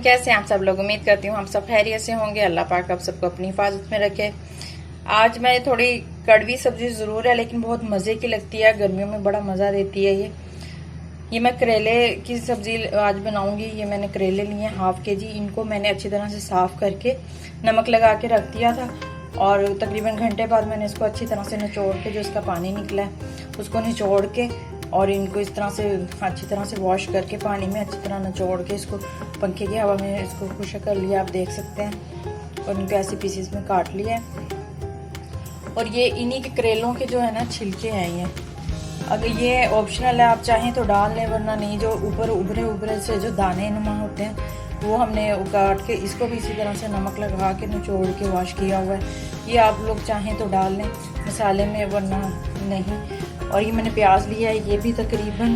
कैसे हैं आप सब लोग। उम्मीद करती हूँ हम सब खैरियत से होंगे। अल्लाह पाक आप सबको अपनी हिफाजत में रखे। आज मैं थोड़ी कड़वी सब्जी ज़रूर है लेकिन बहुत मज़े की लगती है, गर्मियों में बड़ा मज़ा देती है ये मैं करेले की सब्ज़ी आज बनाऊंगी। ये मैंने करेले लिए हैं हाफ के जी। इनको मैंने अच्छी तरह से साफ़ करके नमक लगा के रख दिया था और तकरीबन घंटे बाद मैंने इसको अच्छी तरह से निचोड़ के, जो इसका पानी निकला है उसको निचोड़ के और इनको इस तरह से अच्छी तरह से वॉश करके पानी में अच्छी तरह निचोड़ के इसको पंखे की हवा में इसको खुश्क कर लिया, आप देख सकते हैं। और इनको ऐसे पीसेस में काट लिया है। और ये इन्हीं के करेलों के जो है ना छिलके हैं ये, अगर ये ऑप्शनल है, आप चाहें तो डाल लें वरना नहीं। जो ऊपर उभरे से जो दाने नुमा होते हैं वो हमने काट के इसको भी इसी तरह से नमक लगा के निचोड़ के वॉश किया हुआ है। ये आप लोग चाहें तो डाल लें मसाले में वरना नहीं। और ये मैंने प्याज लिया है, ये भी तकरीबन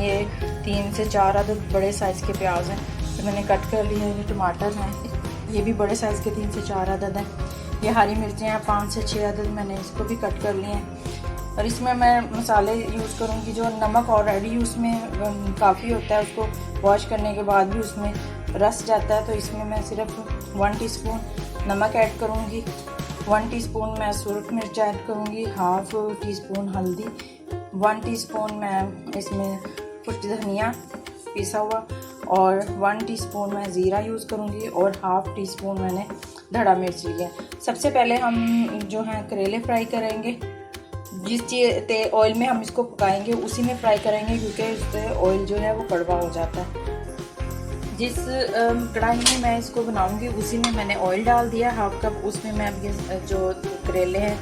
ये 3 से 4 अदद बड़े साइज़ के प्याज हैं तो मैंने कट कर लिया है। ये टमाटर हैं, ये भी बड़े साइज़ के 3 से 4 अदद हैं। ये हरी मिर्चें हैं 5 से 6 अदद, मैंने इसको भी कट कर लिए हैं। और इसमें मैं मसाले यूज़ करूँगी। जो नमक ऑलरेडी उसमें काफ़ी होता है, उसको वॉश करने के बाद भी उसमें रस जाता है, तो इसमें मैं सिर्फ 1 टीस्पून नमक ऐड करूँगी, 1 टीस्पून मैं सुरख मिर्च ऐड करूँगी, हाफ टीस्पून हल्दी, 1 टीस्पून मैं इसमें कुछ धनिया पिसा हुआ और 1 टीस्पून मैं ज़ीरा यूज़ करूँगी और हाफ टीस्पून मैंने धड़ा मिर्च लिया। सबसे पहले हम जो है करेले फ्राई करेंगे। जिस चीज़ ऑयल में हम इसको पकाएंगे उसी में फ्राई करेंगे क्योंकि इससे ऑयल जो है वो कड़वा हो जाता है। जिस कढ़ाई में मैं इसको बनाऊंगी उसी में मैंने ऑयल डाल दिया हाफ कप। उसमें मैं अब ये जो करेले हैं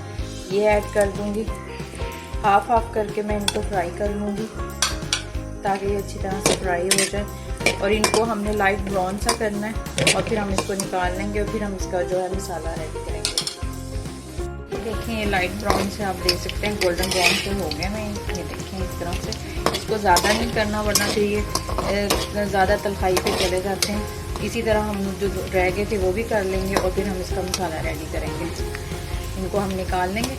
ये ऐड कर दूंगी, हाफ करके मैं इनको फ्राई कर लूँगी ताकि ये अच्छी तरह से फ्राई हो जाए। और इनको हमने लाइट ब्राउन सा करना है और फिर हम इसको निकाल लेंगे और फिर हम इसका जो है मसाला रेडी करेंगे। देखें ये लाइट ब्राउन से आप देख सकते हैं, गोल्डन ब्राउन से हो गए हैं। ये देखें इस तरह से, इसको ज़्यादा नहीं करना वरना फिर ये ज़्यादा तलखाई पे चले जाते हैं। इसी तरह हम जो रह गए थे वो भी कर लेंगे और फिर हम इसका मसाला रेडी करेंगे। इनको हम निकाल लेंगे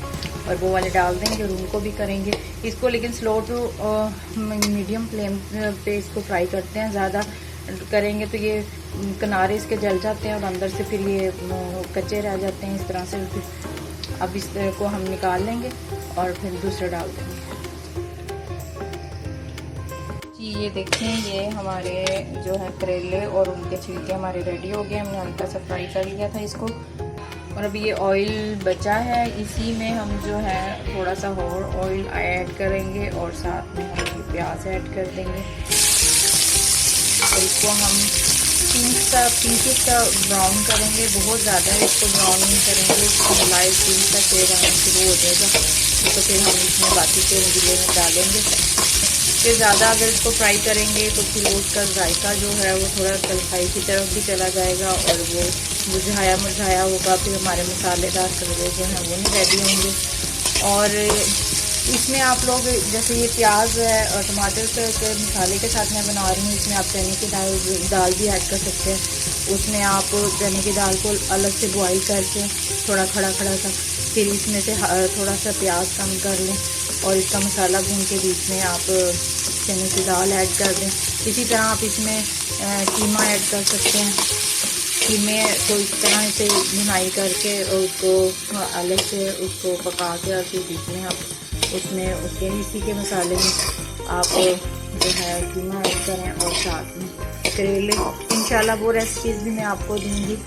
और वो वाले डाल देंगे और उनको भी करेंगे इसको, लेकिन स्लो टू मीडियम फ्लेम पे इसको फ्राई करते हैं। ज़्यादा करेंगे तो ये किनारे इसके जल जाते हैं और अंदर से फिर ये कच्चे रह जाते हैं इस तरह से। अब इस को हम निकाल लेंगे और फिर दूसरा डाल देंगे। जी ये देखें, ये हमारे जो है करेले और उनके छिलके हमारे रेडी हो गए। हमने हल्का सा फ्राई कर लिया था इसको और अभी ये ऑयल बचा है, इसी में हम जो है थोड़ा सा और ऑयल ऐड करेंगे और साथ में हम प्याज ऐड कर देंगे और इसको हम पिंक सा ब्राउन करेंगे। बहुत ज़्यादा इसको ब्राउन नहीं करेंगे, इसको लाइट पिंक सा शेड आना शुरू हो जाएगा तो फिर हम इसमें बाकी के इंग्रेडिएंट डालेंगे। फिर ज़्यादा अगर इसको फ्राई करेंगे तो फिर उसका जायका जो है वो थोड़ा तलखाई की तरफ भी चला जाएगा और वो मुरझाया होगा, फिर हमारे मसालेदार करेले जो हैं वो नहीं रेडी होंगे। और इसमें आप लोग जैसे ये प्याज है और टमाटर के मसाले के साथ मैं बना रही हूँ, इसमें आप चने की दाल भी ऐड कर सकते हैं। उसमें आप चने की दाल को अलग से बॉईल करके थोड़ा खड़ा सा फिर इसमें से थोड़ा सा प्याज कम कर लें और इसका मसाला भून के बीच में आप चने की दाल ऐड कर दें। इसी तरह आप इसमें कीमा ऐड कर सकते हैं। कीमे को इस तरह से भुनाई करके उसको अलग से उसको पका के और फिर बीच में आप उसमें उसके इसी के मसाले में आप जो है कीमा ऐड करें और साथ में करेले। इंशाल्लाह वो रेसिपीज़ भी मैं आपको दूंगी।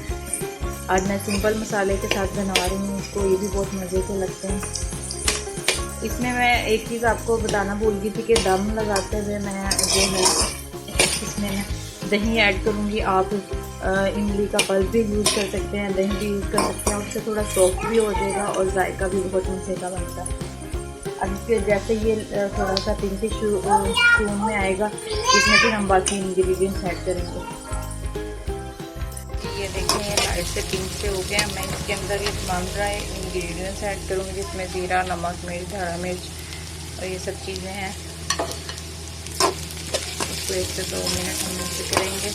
आज मैं सिंपल मसाले के साथ बना रही हूँ इसको, ये भी बहुत मज़े के लगते हैं। इसमें मैं एक चीज़ आपको बताना भूल गई थी कि दम लगाते हुए मैं जो है इसमें मैं दही ऐड करूँगी। आप इमली का पल्प भी यूज़ कर सकते हैं, दही भी यूज़ कर सकते हैं, उससे थोड़ा सॉफ्ट भी हो जाएगा और जायका भी बहुत मज़े का बनता है। अब फिर जैसे ये थोड़ा सा पिंकिश टोन में आएगा इसमें फिर हम बाकी इंग्रेडिएंट्स ऐड करेंगे। ये देखें ये लाइट से पिंक से हो गया। मैं इसके अंदर ये तमाम ड्राई इंग्रेडिएंट्स ऐड करूँगी जिसमें ज़ीरा, नमक, मिर्च, हरा मिर्च और ये सब चीज़ें हैं। इसको 1 से 2 मिनट हम मिक्स करेंगे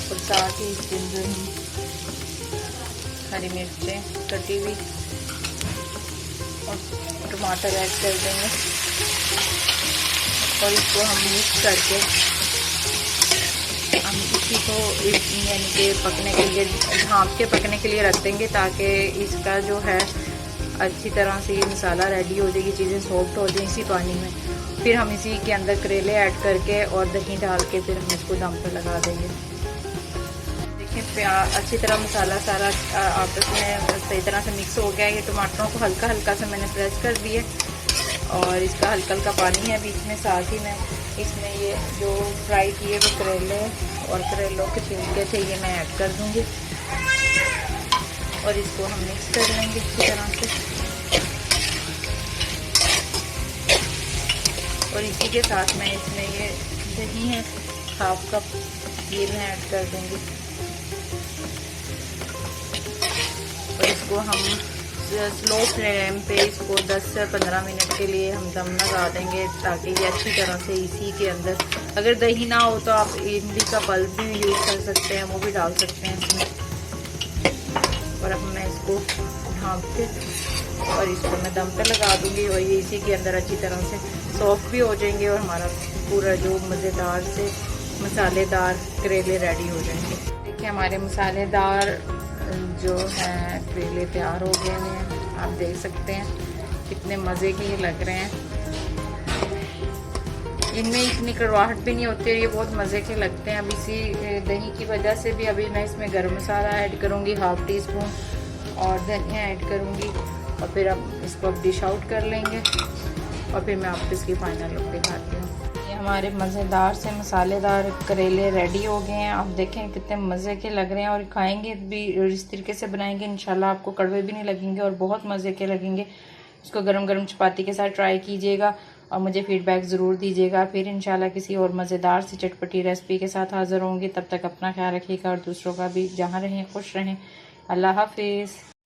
और साथ ही इसके अंदर हम हरी मिर्चें कटी हुई और टमाटर ऐड कर देंगे और इसको हम मिक्स करके हम इसी को यानी कि पकने के लिए, ढाँप के पकने के लिए रख देंगे, ताकि इसका जो है अच्छी तरह से ये मसाला रेडी हो जाएगी, चीज़ें सॉफ्ट हो जाएं इसी पानी में। फिर हम इसी के अंदर करेले ऐड करके और दही डाल के फिर हम इसको दम पे लगा देंगे। देखिए अच्छी तरह मसाला सारा आपस में सही तरह से मिक्स हो गया है। ये टमाटरों को हल्का हल्का से मैंने प्रेस कर दिए और इसका हल्का हल्का पानी है बीच में। साथ ही मैं इसमें ये जो फ्राई किए वो करेले और करेलों के छिलके थे ये मैं ऐड कर दूँगी और इसको हम मिक्स कर लेंगे अच्छी तरह से। और इसी के साथ मैं इसमें ये दही है 1/2 कप, ये मैं ऐड कर दूँगी और इसको हम स्लो फ्लेम पे इसको 10 से 15 मिनट के लिए हम दम लगा देंगे, ताकि ये अच्छी तरह से इसी के अंदर, अगर दही ना हो तो आप इमली का पल्प भी यूज़ कर सकते हैं, वो भी डाल सकते हैं इसमें। और अब मैं इसको ढाँप के और इसको मैं दम पे लगा दूंगी और ये इसी के अंदर अच्छी तरह से सॉफ्ट भी हो जाएंगे और हमारा पूरा जो मज़ेदार से मसालेदार करेले रेडी हो जाएंगे। देखिए हमारे मसालेदार जो है करेले तैयार हो गए हैं, आप देख सकते हैं कितने मज़े के ये लग रहे हैं। इनमें इतनी कड़वाहट भी नहीं होती और ये बहुत मज़े के लगते हैं। अब इसी दही की वजह से भी अभी मैं इसमें गरम मसाला ऐड करूँगी 1/2 टीस्पून और धनिया ऐड करूँगी और फिर अब इसको अब डिश आउट कर लेंगे और फिर मैं आपको इसकी फाइनल लुक दिखाती हूँ। ये हमारे मज़ेदार से मसालेदार करेले रेडी हो गए हैं। आप देखें कितने मज़े के लग रहे हैं और खाएंगे भी इस तरीके से बनाएंगे इंशाल्लाह आपको कड़वे भी नहीं लगेंगे और बहुत मज़े के लगेंगे। इसको गरम गरम चपाती के साथ ट्राई कीजिएगा और मुझे फीडबैक ज़रूर दीजिएगा। फिर इंशाल्लाह किसी और मज़ेदार सी चटपटी रेसिपी के साथ हाज़िर होंगी। तब तक अपना ख्याल रखिएगा और दूसरों का भी, जहाँ रहें खुश रहें। अल्लाह हाफिज़।